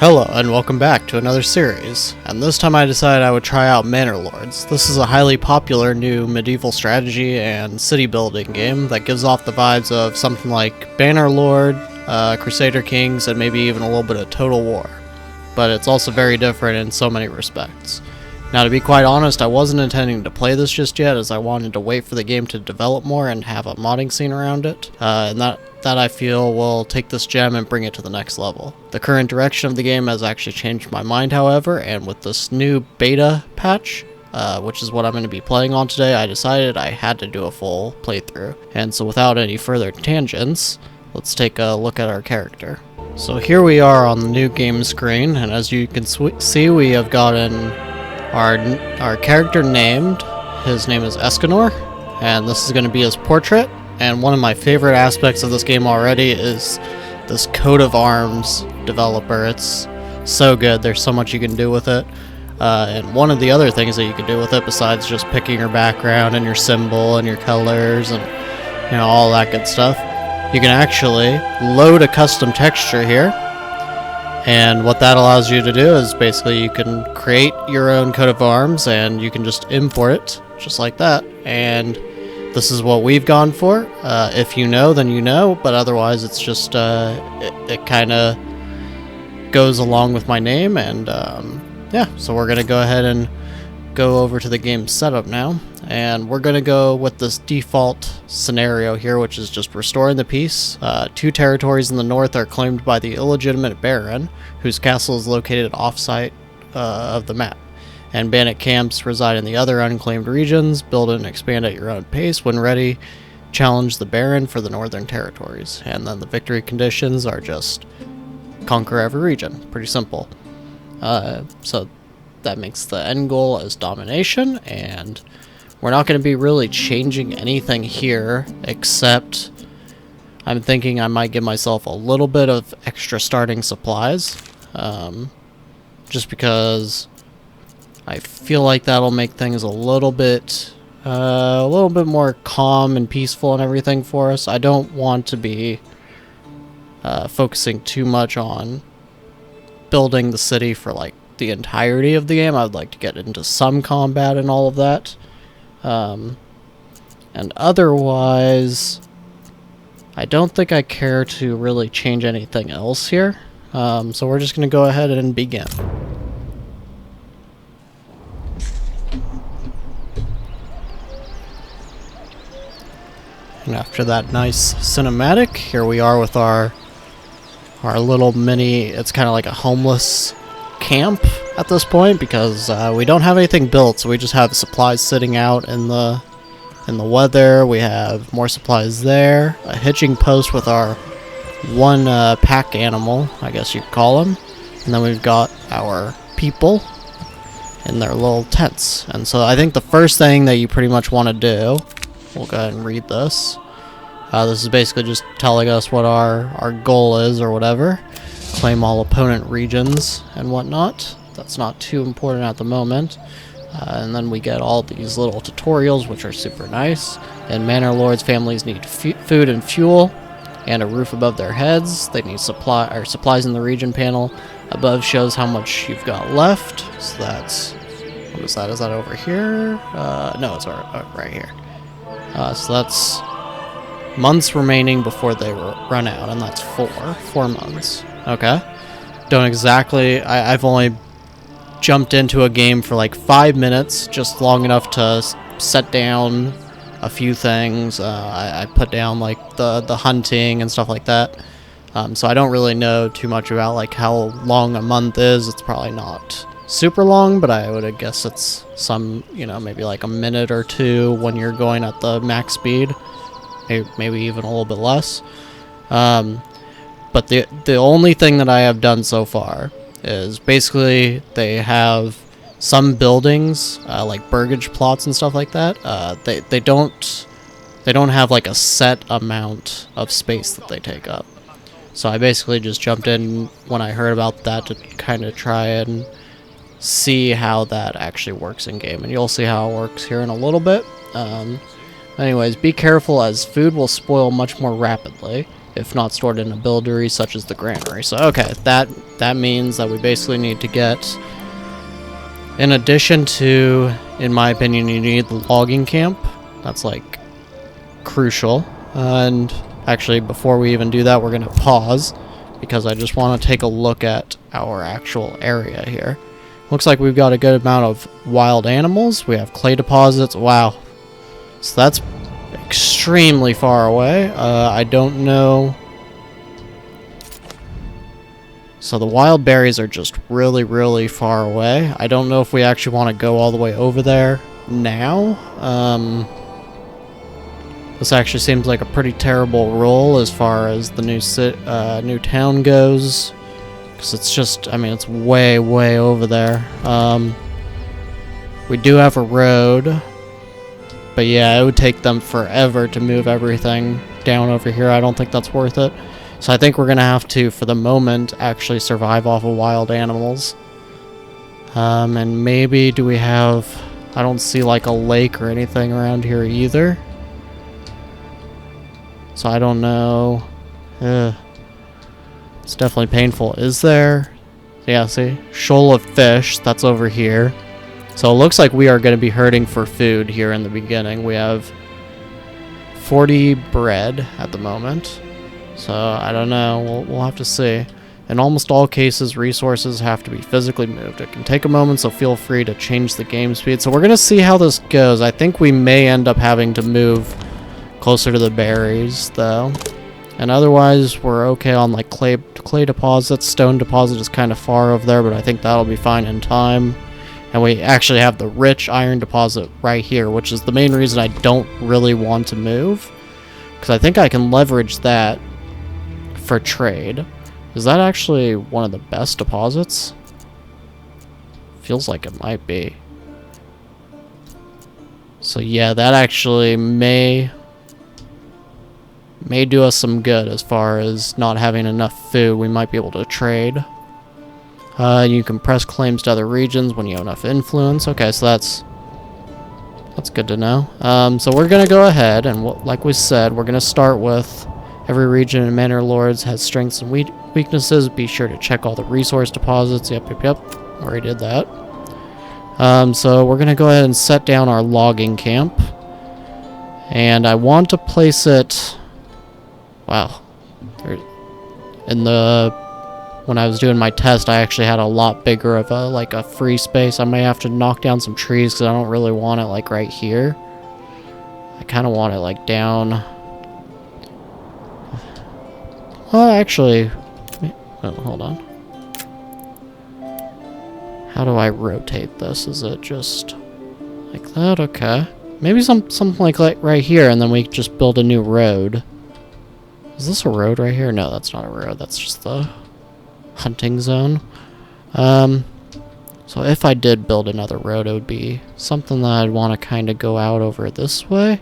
Hello and welcome back to another series, and this time I decided I would try out Manor Lords. This is a highly popular new medieval strategy and city building game that gives off the vibes of something like Bannerlord, Crusader Kings, and maybe even a little bit of Total War. But it's also very different in so many respects. Now, to be quite honest, I wasn't intending to play this just yet, as I wanted to wait for the game to develop more and have a modding scene around it, and that I feel will take this gem and bring it to the next level. The current direction of the game has actually changed my mind, however, and with this new beta patch, which is what I'm going to be playing on today, I decided I had to do a full playthrough. And so without any further tangents, let's take a look at our character. So here we are on the new game screen, and as you can see, we have gotten our character named. His name is Escanor, and this is going to be his portrait. And one of my favorite aspects of this game already is this coat of arms developer. It's so good. There's so much you can do with it. And one of the other things that you can do with it, besides just picking your background and your symbol and your colors and all that good stuff, you can actually load a custom texture here. And what that allows you to do is basically you can create your own coat of arms and you can just import it just like that. And this is what we've gone for. If you know, then you know, but otherwise it's just, it kind of goes along with my name, and yeah, so we're going to go ahead and go over to the game setup now, and we're going to go with this default scenario here, which is just restoring the peace. Two territories in the north are claimed by the illegitimate Baron, whose castle is located off-site of the map. And bandit camps reside in the other unclaimed regions. Build and expand at your own pace. When ready, challenge the Baron for the northern territories. And then the victory conditions are just conquer every region. Pretty simple. So that makes the end goal as domination, and we're not going to be really changing anything here, except I'm thinking I might give myself a little bit of extra starting supplies, just because I feel like that'll make things a little bit more calm and peaceful and everything for us. I don't want to be focusing too much on building the city for like the entirety of the game. I'd like to get into some combat and all of that. And otherwise, I don't think I care to really change anything else here. So we're just going to go ahead and begin. And after that nice cinematic, here we are with our little mini, it's kind of like a homeless camp at this point, because we don't have anything built, so we just have supplies sitting out in the weather. We have more supplies there, a hitching post with our one pack animal, I guess you could call him, and then we've got our people in their little tents. And so I think the first thing that you pretty much want to do, we'll go ahead and read this. This is basically just telling us what our goal is or whatever. Claim all opponent regions and whatnot. That's not too important at the moment. And then we get all these little tutorials, which are super nice. And Manor Lords families need food and fuel and a roof above their heads. They need supplies in the region panel. Above shows how much you've got left. So that's, what is that? Is that over here? No, it's right here. So that's months remaining before they run out, and that's 4 months. Okay. Don't exactly, I've only jumped into a game for like 5 minutes, just long enough to set down a few things. I put down like the hunting and stuff like that. So I don't really know too much about like how long a month is. It's probably not super long, but I would guess it's some, maybe like a minute or two when you're going at the max speed. Maybe even a little bit less. But the only thing that I have done so far is basically they have some buildings, like burgage plots and stuff like that. They don't have like a set amount of space that they take up. So I basically just jumped in when I heard about that to kind of try and see how that actually works in game, and you'll see how it works here in a little bit. Anyways, be careful, as food will spoil much more rapidly. if not stored in a buildery such as the granary. So okay, that means that we basically need to get, in addition to, in my opinion, you need the logging camp. That's like crucial. And actually, before we even do that, we're gonna pause because I just want to take a look at our actual area here. Looks like we've got a good amount of wild animals. We have clay deposits. Wow. So that's extremely far away. I don't know. So the wild berries are just really, really far away. I don't know if we actually want to go all the way over there now. This actually seems like a pretty terrible roll as far as the new town goes. Because it's just, I mean, it's way, way over there. We do have a road. But yeah, it would take them forever to move everything down over here. I don't think that's worth it. So I think we're going to have to, for the moment, actually survive off of wild animals. And maybe do we have... I don't see like a lake or anything around here either. So I don't know. It's definitely painful. Is there? Yeah, see? Shoal of fish. That's over here. So it looks like we are going to be hurting for food here in the beginning. We have 40 bread at the moment. So I don't know. We'll have to see. In almost all cases, resources have to be physically moved. It can take a moment, so feel free to change the game speed. So we're going to see how this goes. I think we may end up having to move closer to the berries, though. And otherwise, we're okay on like clay deposits. Stone deposit is kind of far over there, but I think that'll be fine in time. And we actually have the rich iron deposit right here, which is the main reason I don't really want to move. Because I think I can leverage that for trade. Is that actually one of the best deposits? Feels like it might be. So yeah, that actually may do us some good as far as not having enough food. We might be able to trade. You can press claims to other regions when you have enough influence. Okay, so that's good to know. So we're going to go ahead, and like we said, we're going to start with every region in Manor Lords has strengths and weaknesses. Be sure to check all the resource deposits. Yep. Already did that. So we're going to go ahead and set down our logging camp. And I want to place it... Wow. When I was doing my test, I actually had a lot bigger of a free space. I may have to knock down some trees because I don't really want it like right here. I kind of want it like down. Well, actually, oh, hold on. How do I rotate this? Is it just like that? Okay. Maybe something like right here, and then we just build a new road. Is this a road right here? No, that's not a road. That's just the hunting zone. So if I did build another road, it would be something that I'd want to kind of go out over this way.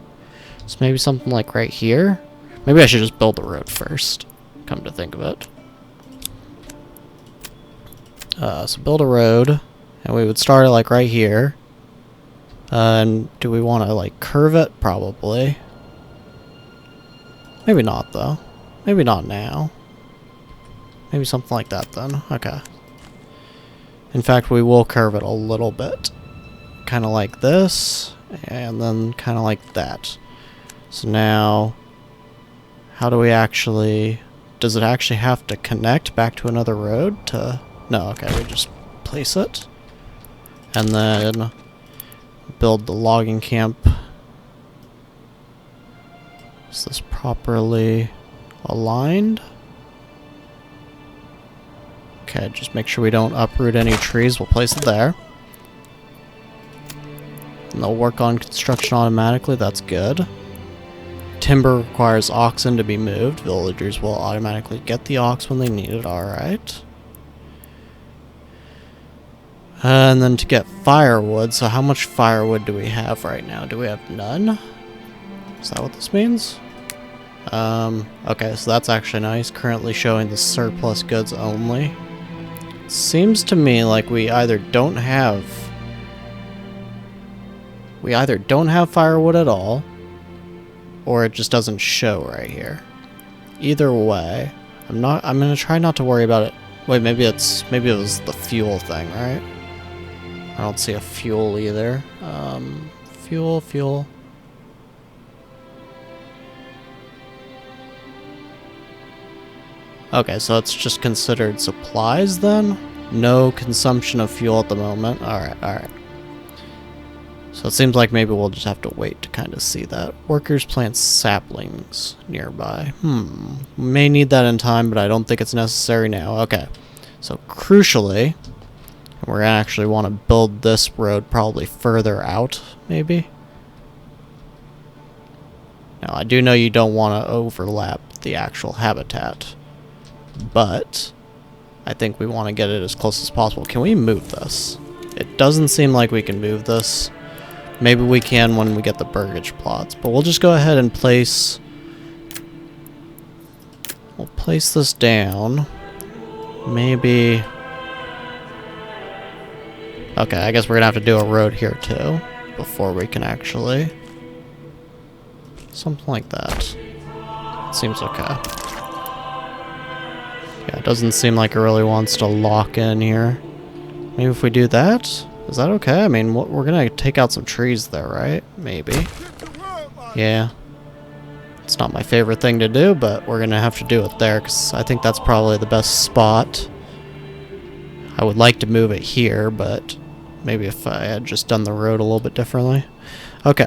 So maybe something like right here. Maybe I should just build the road first, come to think of it. So build a road, and we would start it like right here. And do we want to like curve it? Probably. Maybe not, though. Maybe not now. Maybe something like that, then. Okay. In fact, we will curve it a little bit. Kind of like this, and then kind of like that. So now, how do we actually... Does it actually have to connect back to another road to... No, okay, we just place it. And then build the logging camp. Is this properly aligned? Okay, just make sure we don't uproot any trees. We'll place it there. And they'll work on construction automatically. That's good. Timber requires oxen to be moved. Villagers will automatically get the ox when they need it. Alright. And then to get firewood. So how much firewood do we have right now? Do we have none? Is that what this means? Okay, so that's actually nice. Currently showing the surplus goods only. Seems to me like we either don't have firewood at all, or it just doesn't show right here. either way. I'm gonna try not to worry about it. Wait, maybe it was the fuel thing, right? I don't see a fuel either. Fuel. Okay, so it's just considered supplies then? No consumption of fuel at the moment. Alright. So it seems like maybe we'll just have to wait to kind of see that. Workers plant saplings nearby. May need that in time, but I don't think it's necessary now. Okay. So crucially, we're gonna actually want to build this road probably further out, maybe? Now, I do know you don't want to overlap the actual habitat, but I think we want to get it as close as possible. Can we move this? It doesn't seem like we can move this. Maybe we can when we get the burgage plots, but we'll just go ahead and place... We'll place this down. Maybe... Okay, I guess we're gonna have to do a road here too, before we can actually... Something like that. Seems okay. Yeah, it doesn't seem like it really wants to lock in here. Maybe if we do that? Is that okay? I mean, we're gonna take out some trees there, right? Maybe. Yeah. It's not my favorite thing to do, but we're gonna have to do it there, because I think that's probably the best spot. I would like to move it here, but maybe if I had just done the road a little bit differently. Okay.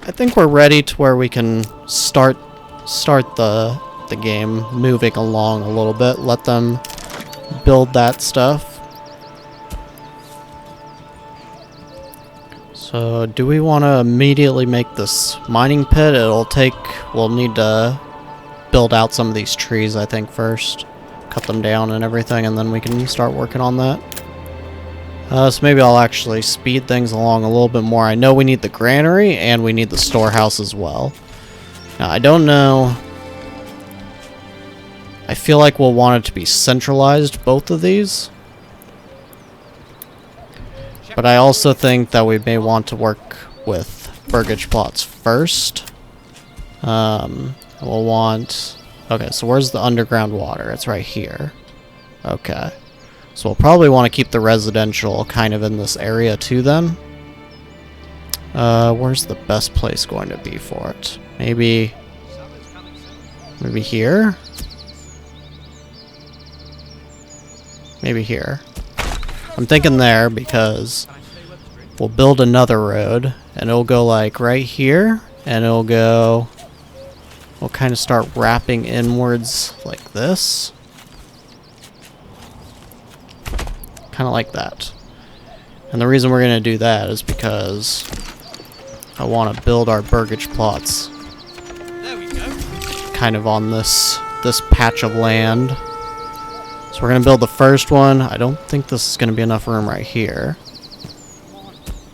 I think we're ready to where we can start the game moving along a little bit. Let them build that stuff. So, do we want to immediately make this mining pit? We'll need to build out some of these trees, I think, first. Cut them down and everything, and then we can start working on that. So maybe I'll actually speed things along a little bit more. I know we need the granary, and we need the storehouse as well. Now, I don't know... I feel like we'll want it to be centralized, both of these. But I also think that we may want to work with burgage plots first. We'll want... Okay, so where's the underground water? It's right here. Okay. So we'll probably want to keep the residential kind of in this area too then. Where's the best place going to be for it? Maybe here? Maybe here. I'm thinking there because we'll build another road and it'll go like right here and it'll go... We'll kind of start wrapping inwards like this. Kind of like that. And the reason we're going to do that is because I want to build our burgage plots kind of on this patch of land. So we're going to build the first one. I don't think this is going to be enough room right here.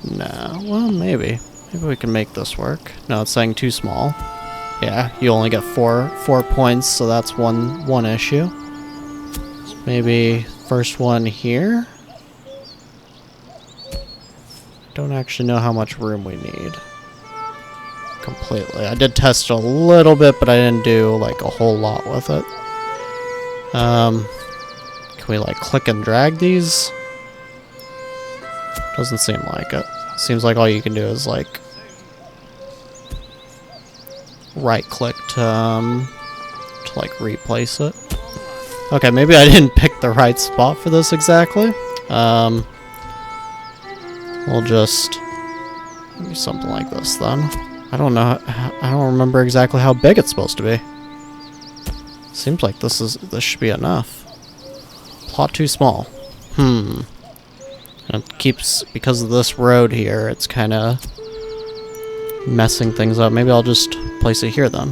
No, well, maybe. Maybe we can make this work. No, it's saying too small. Yeah, you only get four points, so that's one issue. So maybe first one here. Don't actually know how much room we need. Completely. I did test a little bit, but I didn't do like a whole lot with it. Can we like click and drag these? Doesn't seem like it. Seems like all you can do is like right click to like replace it. Okay, maybe I didn't pick the right spot for this exactly. We'll just do something like this then. I don't know. I don't remember exactly how big it's supposed to be. Seems like this should be enough. Plot too small. And it keeps, because of this road here, it's kind of messing things up. Maybe I'll just place it here then.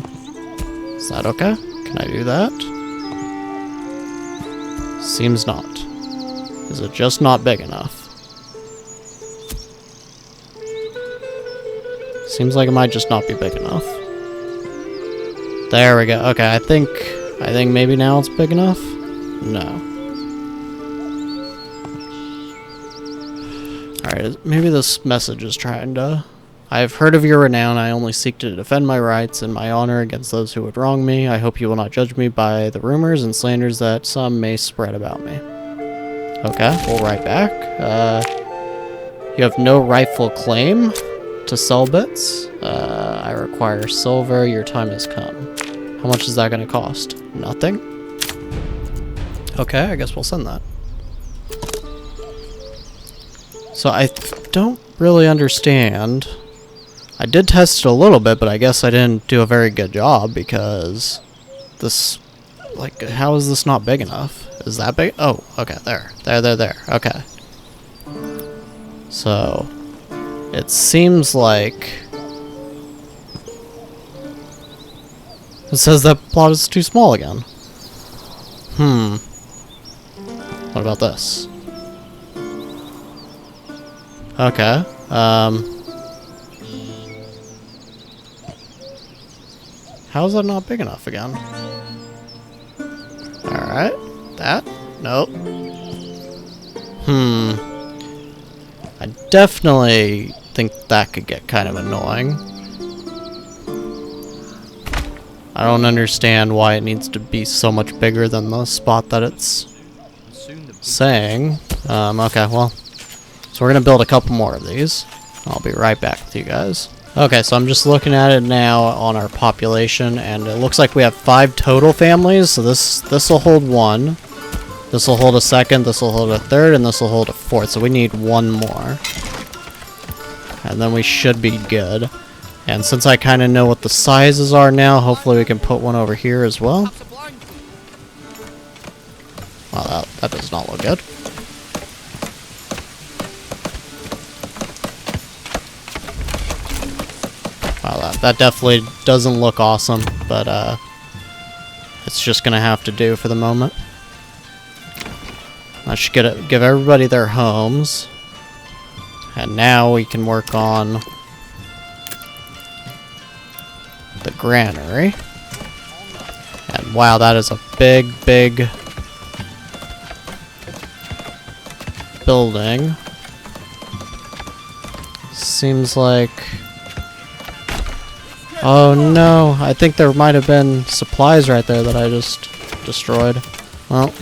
Is that okay? Can I do that? Seems not. Is it just not big enough? Seems like it might just not be big enough. There we go. Okay, I think maybe now it's big enough? No. Alright, maybe this message is trying to... I have heard of your renown. I only seek to defend my rights and my honor against those who would wrong me. I hope you will not judge me by the rumors and slanders that some may spread about me. Okay, we'll write back. You have no rightful claim to sell bits. I require silver. Your time has come. How much is that going to cost? Nothing? Okay, I guess we'll send that. So I don't really understand. I did test it a little bit, but I guess I didn't do a very good job because this, like, how is this not big enough? Is that big? Oh, okay, there. There. Okay. So, it seems like it says that plot is too small again. What about this? Okay. How is that not big enough again? Alright. That? Nope. I definitely think that could get kind of annoying. I don't understand why it needs to be so much bigger than the spot that it's saying. Okay, well. So we're gonna build a couple more of these. I'll be right back with you guys. Okay, so I'm just looking at it now on our population, and it looks like we have 5 total families. So this will hold 1. This will hold a 2nd, this will hold a 3rd, and this will hold a 4th. So we need 1 more. And then we should be good. And since I kind of know what the sizes are now, hopefully we can put one over here as well. Wow, that does not look good. Wow, that definitely doesn't look awesome, but it's just gonna have to do for the moment. That should give everybody their homes. And now we can work on the granary. And wow, that is a big building. Seems like... Oh no, I think there might have been supplies right there that I just destroyed. Well,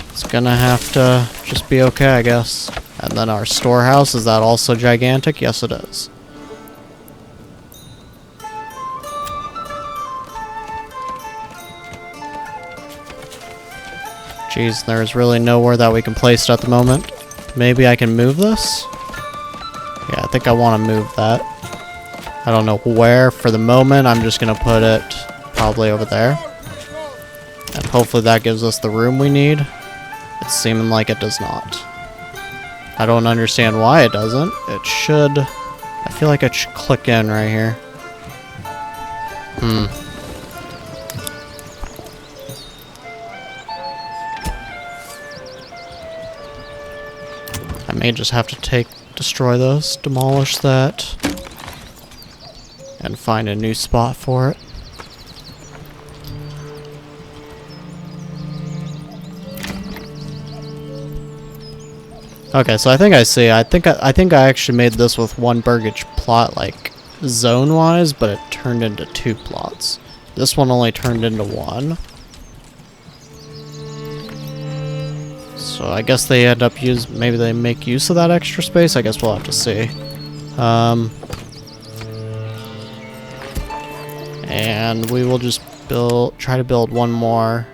it's gonna have to just be okay, I guess. And then our storehouse, is that also gigantic? Yes, it is. Jeez, there's really nowhere that we can place it at the moment. Maybe I can move this? Yeah, I think I want to move that. I don't know where for the moment. I'm just going to put it probably over there. And hopefully that gives us the room we need. It's seeming like it does not. I don't understand why it doesn't. It should... I feel like it should click in right here. I may just have to destroy those, demolish that, and find a new spot for it. Okay, so I think I see. I think I actually made this with one burgage plot, like zone-wise, but it turned into 2 plots. This one only turned into 1. So I guess they end up maybe they make use of that extra space. I guess we'll have to see. And we will just try to build one more.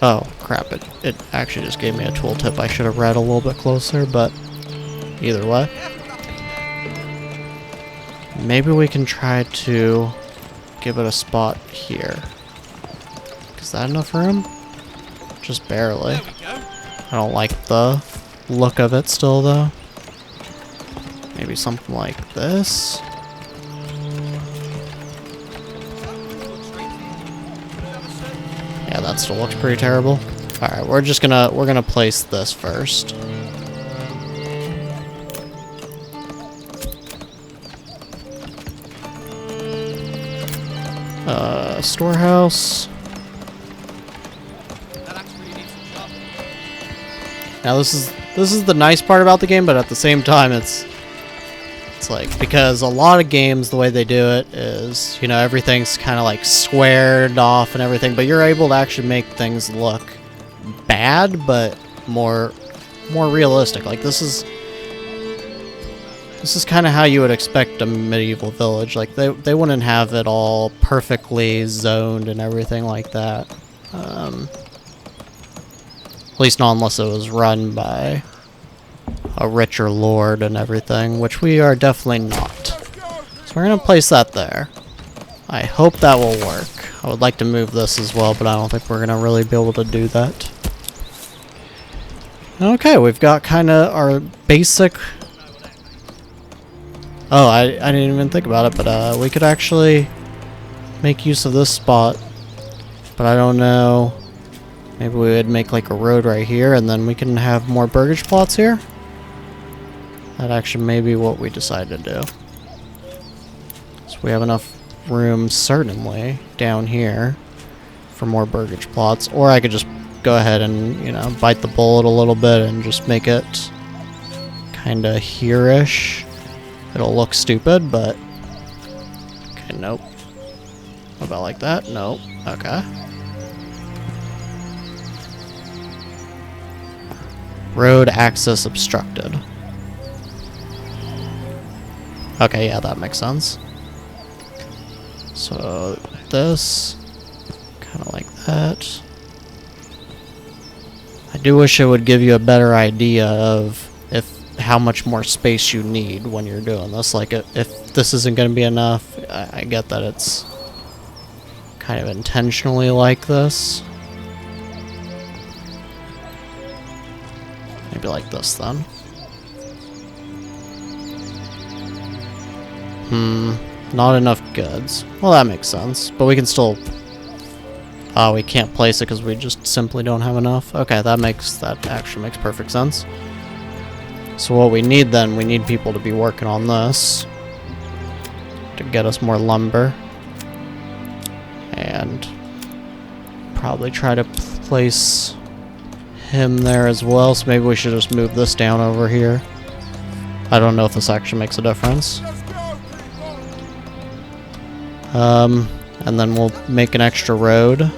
Oh, crap. It actually just gave me a tooltip I should have read a little bit closer, but either way. Maybe we can try to give it a spot here. Is that enough room? Just barely. I don't like the look of it still, though. Maybe something like this. Yeah, that still looks pretty terrible. Alright, we're gonna place this first. Storehouse. Now this is the nice part about the game, but at the same time it's it's like, because a lot of games, the way they do it is, you know, everything's kind of like squared off and everything, but you're able to actually make things look bad, but more realistic. Like this is kind of how you would expect a medieval village. Like they wouldn't have it all perfectly zoned and everything like that. At least not unless it was run by a richer lord and everything, which we are definitely not. So we're gonna place that there. I hope that will work. I would like to move this as well, but I don't think we're gonna really be able to do that. Okay, we've got kind of our basic... Oh, I didn't even think about it, but we could actually make use of this spot. But I don't know... Maybe we would make like a road right here, and then we can have more burgage plots here. That actually may be what we decide to do. So we have enough room, certainly, down here for more burgage plots. Or I could just go ahead and, you know, bite the bullet a little bit and just make it kind of here-ish. It'll look stupid, but... Okay, nope. What about like that? Nope. Okay. Road access obstructed. Okay, yeah, that makes sense. So, this... kind of like that. I do wish it would give you a better idea of how much more space you need when you're doing this. Like, if this isn't going to be enough, I get that it's kind of intentionally like this. Maybe like this, then. Not enough goods. Well, that makes sense. But we can still... Oh, we can't place it because we just simply don't have enough. Okay, that actually makes perfect sense. So what we need then, we need people to be working on this to get us more lumber. And probably try to place him there as well, so maybe we should just move this down over here. I don't know if this actually makes a difference. And then we'll make an extra road.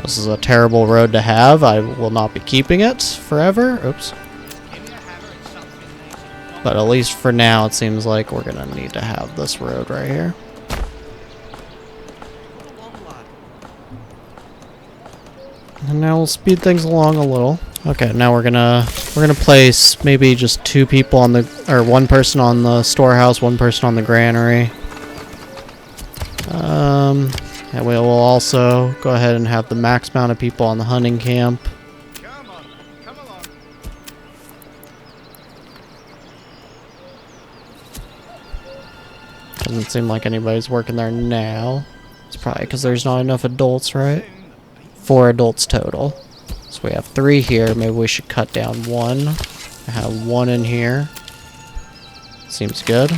This is a terrible road to have. I will not be keeping it forever. Oops. But at least for now, it seems like we're gonna need to have this road right here. And now we'll speed things along a little. Okay, now we're gonna place maybe just two people on the, or one person on the storehouse, one person on the granary. And we will also go ahead and have the max amount of people on the hunting camp. Come on, come along. Doesn't seem like anybody's working there now. It's probably because there's not enough adults, right? 4 adults total. So we have 3 here. Maybe we should cut down 1. I have 1 in here. Seems good.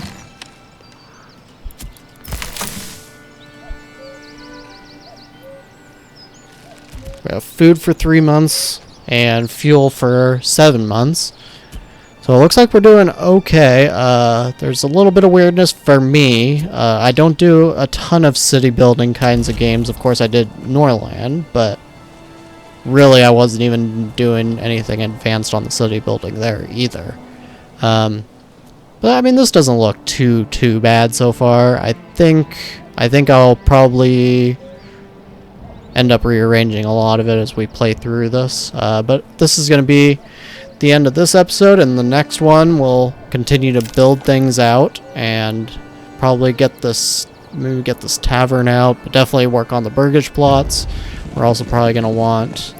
We have food for 3 months and fuel for 7 months. So it looks like we're doing okay. There's a little bit of weirdness for me. I don't do a ton of city building kinds of games. Of course I did Norland, but really I wasn't even doing anything advanced on the city building there either. But I mean, this doesn't look too bad so far. I think I'll probably end up rearranging a lot of it as we play through this. But this is going to be the end of this episode, and the next one we'll continue to build things out and probably maybe get this tavern out, but definitely work on the burgage plots. We're also probably going to want,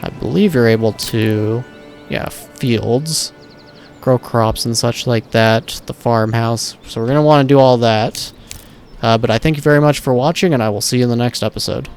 I believe you're able to, yeah, fields, grow crops and such like that, the farmhouse. So we're going to want to do all that. But I thank you very much for watching, and I will see you in the next episode.